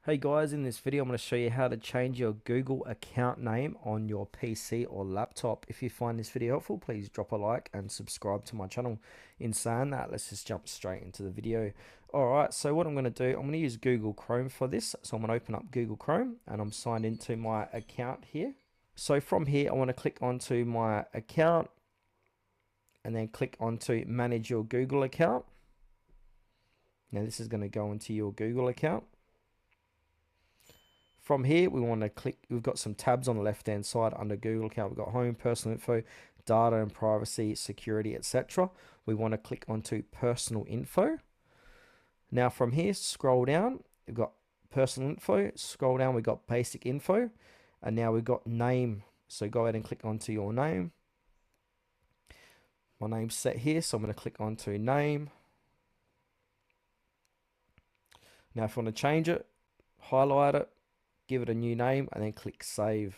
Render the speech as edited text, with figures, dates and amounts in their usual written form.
Hey guys, in this video I'm going to show you how to change your Google account name on your PC or laptop. If you find this video helpful, please drop a like and subscribe to my channel. In saying that, let's just jump straight into the video. Alright, so what I'm going to do, I'm going to use Google Chrome for this. So I'm going to open up Google Chrome and I'm signed into my account here. So from here, I want to click onto my account and then click onto manage your Google account. Now this is going to go into your Google account. From here, we want to click, we've got some tabs on the left hand side under Google account. We've got home, personal info, data and privacy, security, etc. We want to click onto personal info. Now from here, scroll down, we've got personal info, scroll down, we've got basic info, and now we've got name. So go ahead and click onto your name. My name's set here, so I'm going to click onto name. Now if I want to change it, highlight it, give it a new name, and then click save.